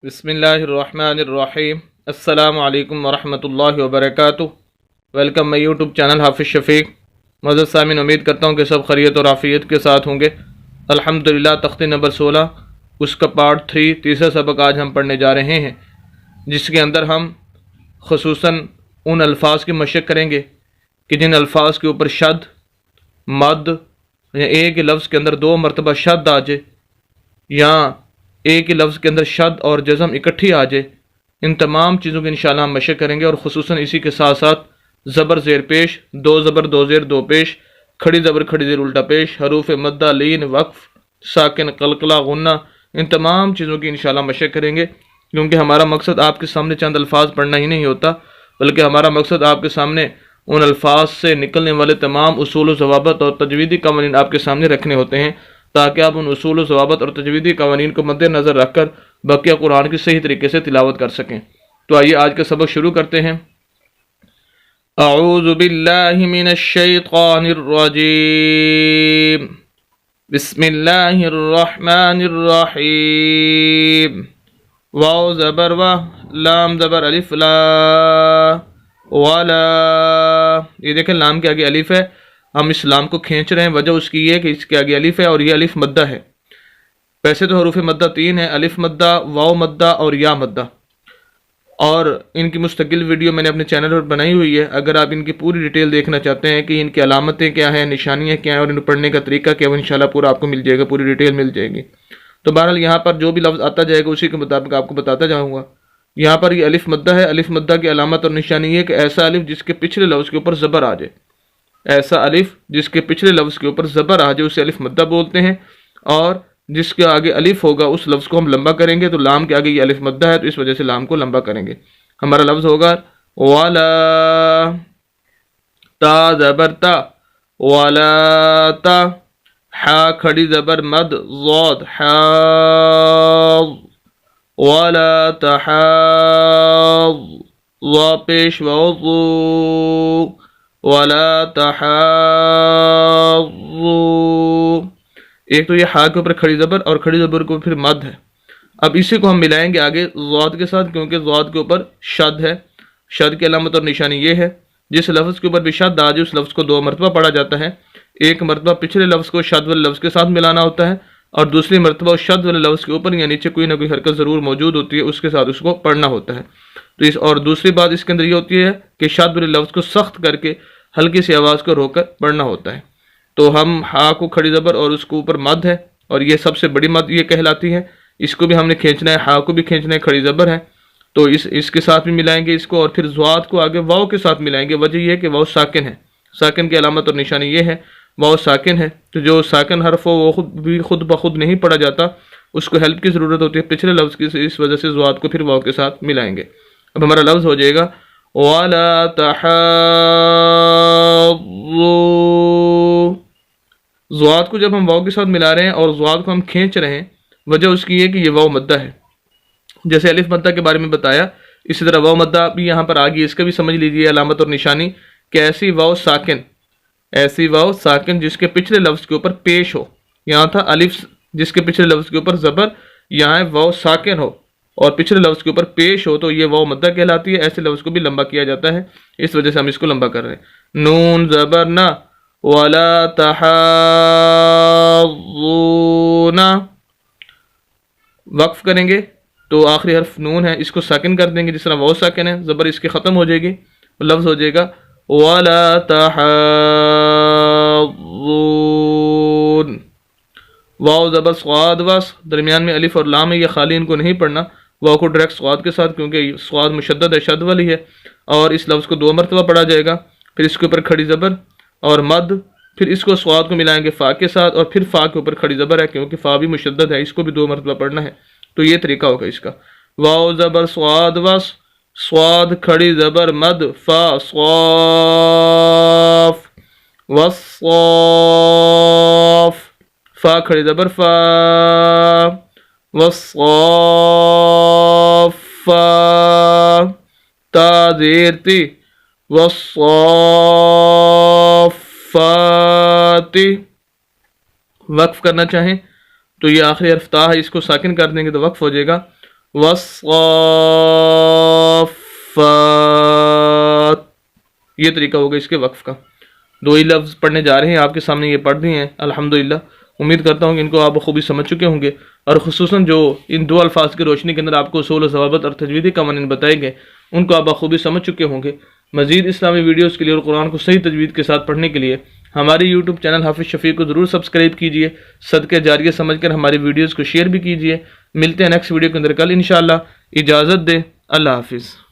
بسم اللہ الرحمن الرحیم السلام علیکم ورحمۃ اللہ وبرکاتہ۔ ویلکم مائی یوٹیوب چینل حافظ شفیق۔ معزز سامعین، امید کرتا ہوں کہ سب خیریت اور عافیت کے ساتھ ہوں گے۔ الحمدللہ تختی نمبر 16 اس کا پارٹ 3 تیسرا سبق آج ہم پڑھنے جا رہے ہیں، جس کے اندر ہم خصوصاً ان الفاظ کی مشق کریں گے کہ جن الفاظ کے اوپر شد، مد یا ایک ہی لفظ کے اندر 2 مرتبہ شد آ جائے، یا ایک ہی لفظ کے اندر شد اور جزم اکٹھی آ جائے۔ ان تمام چیزوں کی انشاءاللہ ہم مشق کریں گے، اور خصوصاً اسی کے ساتھ ساتھ زبر زیر پیش، 2 زبر 2 زیر 2 پیش، کھڑی زبر کھڑی زیر الٹا پیش، حروف مدہ، لین، وقف، ساکن، قلقلہ، غنہ، ان تمام چیزوں کی انشاءاللہ مشق کریں گے، کیونکہ ہمارا مقصد آپ کے سامنے چند الفاظ پڑھنا ہی نہیں ہوتا، بلکہ ہمارا مقصد آپ کے سامنے ان الفاظ سے نکلنے والے تمام اصول و ضوابط اور تجویدی قوانین آپ کے سامنے رکھنے ہوتے ہیں، تاکہ آپ ان اصول و ضوابط اور تجویدی قوانین کو مد نظر رکھ کر بقیہ قرآن کی صحیح طریقے سے تلاوت کر سکیں۔ تو آئیے آج کا سبق شروع کرتے ہیں۔ اعوذ باللہ من الشیطان الرجیم، بسم اللہ الرحمن الرحیم۔ واو زبر و، لام زبر الف لا، ولا، یہ دیکھیں لام کے آگے الف ہے، ہم اس لام کو کھینچ رہے ہیں، وجہ اس کی یہ کہ اس کے آگے الف ہے اور یہ الف مدہ ہے۔ ویسے تو حروف مدہ 3 ہے، الف مدہ، واو مدہ اور یا مدہ، اور ان کی مستقل ویڈیو میں نے اپنے چینل پر بنائی ہوئی ہے۔ اگر آپ ان کی پوری ڈیٹیل دیکھنا چاہتے ہیں کہ ان کی علامتیں کیا ہیں، نشانیاں کیا ہیں اور ان پڑھنے کا طریقہ کیا ہے، وہ انشاءاللہ پورا آپ کو مل جائے گا، پوری ڈیٹیل مل جائے گی۔ تو بہرحال یہاں پر جو بھی لفظ آتا جائے گا اسی کے مطابق آپ کو بتاتا جاؤں گا۔ یہاں پر یہ الف مدہ ہے، الف مدہ کی علامت اور نشانی یہ ہے کہ ایسا الف جس کے پچھلے لفظ کے اوپر زبر آ جائے، ایسا الف جس کے پچھلے لفظ کے اوپر زبر آ جائے اسے الف مدہ بولتے ہیں، اور جس کے آگے الف ہوگا اس لفظ کو ہم لمبا کریں گے، تو لام کے آگے یہ الف مدہ ہے تو اس وجہ سے لام کو لمبا کریں گے۔ ہمارا لفظ ہوگا والا، تا زبر تا، والا تا، حا کھڑی زبر مد، ضاد حاض، ولا تحاض، وا پیش وضو، ولا تحاضو۔ ایک تو یہ ہا کے اوپر کھڑی زبر اور کھڑی زبر کو پھر مد ہے۔ اب اسی کو ہم ملائیں گے آگے ضاد کے ساتھ، کیونکہ ضاد کے اوپر شد ہے۔ شد کی علامت اور نشانی یہ ہے جس لفظ کے اوپر بھی شد آ جائے اس لفظ کو 2 مرتبہ پڑھا جاتا ہے۔ ایک مرتبہ پچھلے لفظ کو شد والے لفظ کے ساتھ ملانا ہوتا ہے، اور دوسری مرتبہ اس شد والے لفظ کے اوپر یا نیچے کوئی نہ کوئی حرکت ضرور موجود ہوتی ہے، اس کے ساتھ اس کو پڑھنا ہوتا ہے۔ تو اور دوسری بات اس کے اندر یہ ہوتی ہے کہ شد والے لفظ کو سخت کر کے ہلکی سی آواز کو روک کر پڑھنا ہوتا ہے۔ تو ہم ہا کو کھڑی زبر اور اس کو اوپر مد ہے، اور یہ سب سے بڑی مد یہ کہلاتی ہے، اس کو بھی ہم نے کھینچنا ہے، ہا کو بھی کھینچنا ہے، کھڑی زبر ہے تو اس کے ساتھ بھی ملائیں گے اس کو، اور پھر ضاد کو آگے واو کے ساتھ ملائیں گے۔ وجہ یہ ہے کہ واو ساکن ہے، ساکن کی علامت اور نشانی یہ ہے واو ساکن ہے، تو جو ساکن حرف ہو وہ خود بخود نہیں پڑھا جاتا، اس کو ہیلپ کی ضرورت ہوتی ہے پچھلے لفظ کی، اس وجہ سے ضاد کو پھر واو کے ساتھ ملائیں گے۔ اب ہمارا لفظ ہو جائے گا وَلَا تَحَاضُّوا۔ ضاد کو جب ہم واو کے ساتھ ملا رہے ہیں اور ضاد کو ہم کھینچ رہے ہیں، وجہ اس کی یہ کہ یہ واو مدہ ہے، جیسے الف مدہ کے بارے میں بتایا اسی طرح واو مدہ بھی یہاں پر آ گئی۔ اس کا بھی سمجھ لیجیے علامت اور نشانی کہ ایسی واو ساکن، ایسی واو ساکن جس کے پچھلے لفظ کے اوپر پیش ہو، یہاں تھا الف جس کے پچھلے لفظ کے اوپر زبر، یہاں ہے واو ساکن ہو اور پچھلے لفظ کے اوپر پیش ہو، تو یہ واو مدہ کہلاتی ہے۔ ایسے لفظ کو بھی لمبا کیا جاتا ہے، اس وجہ سے ہم اس کو لمبا کر رہے ہیں۔ نون زبر نہ، ولا تحاضون، وقف کریں گے تو آخری حرف نون ہے، اس کو ساکن کر دیں گے، جس طرح واو ساکن ہے، زبر اس کے ختم ہو جائے گی، لفظ ہو جائے گا ولا تحاضون۔ واو زبر صاد وس، درمیان میں الف اور لام ہے، یہ خالی ان کو نہیں پڑھنا، واو کو ڈائریکٹ صاد کے ساتھ، کیونکہ صاد مشدد ہے، شد والی ہے، اور اس لفظ کو 2 مرتبہ پڑھا جائے گا، پھر اس کے اوپر کھڑی زبر اور مد، پھر اس کو صاد کو ملائیں گے فا کے ساتھ، اور پھر فا کے اوپر کھڑی زبر ہے کیونکہ فا بھی مشدد ہے، اس کو بھی 2 مرتبہ پڑھنا ہے۔ تو یہ طریقہ ہوگا اس کا، واو زبر صاد وس، صاد کھڑی زبر مد، فا صاف، وصاف، فا کھڑی زبر فا، وصافا، تا زیر تی، وصافات۔ وقف کرنا چاہیں تو یہ آخری حرف تا ہے، اس کو ساکن کر دیں گے تو وقف ہو جائے گا والصافات، یہ طریقہ ہوگا اس کے وقف کا۔ دو ہی لفظ پڑھنے جا رہے ہیں، آپ کے سامنے یہ پڑھ دیے ہیں الحمدللہ۔ امید کرتا ہوں کہ ان کو آپ بخوبی سمجھ چکے ہوں گے، اور خصوصاً جو ان دو الفاظ کی روشنی کے اندر آپ کو اصول و ضوابط اور تجویدی قوانین بتائے گئے ان کو آپ بخوبی سمجھ چکے ہوں گے۔ مزید اسلامی ویڈیوز کے لیے اور قرآن کو صحیح تجوید کے ساتھ پڑھنے کے لیے ہمارے یوٹیوب چینل حافظ شفیق کو ضرور سبسکرائب کیجئے، صدقہ جاریہ سمجھ کر ہماری ویڈیوز کو شیئر بھی کیجئے۔ ملتے ہیں نیکسٹ ویڈیو کے اندر کل انشاءاللہ۔ اجازت دے، اللہ حافظ۔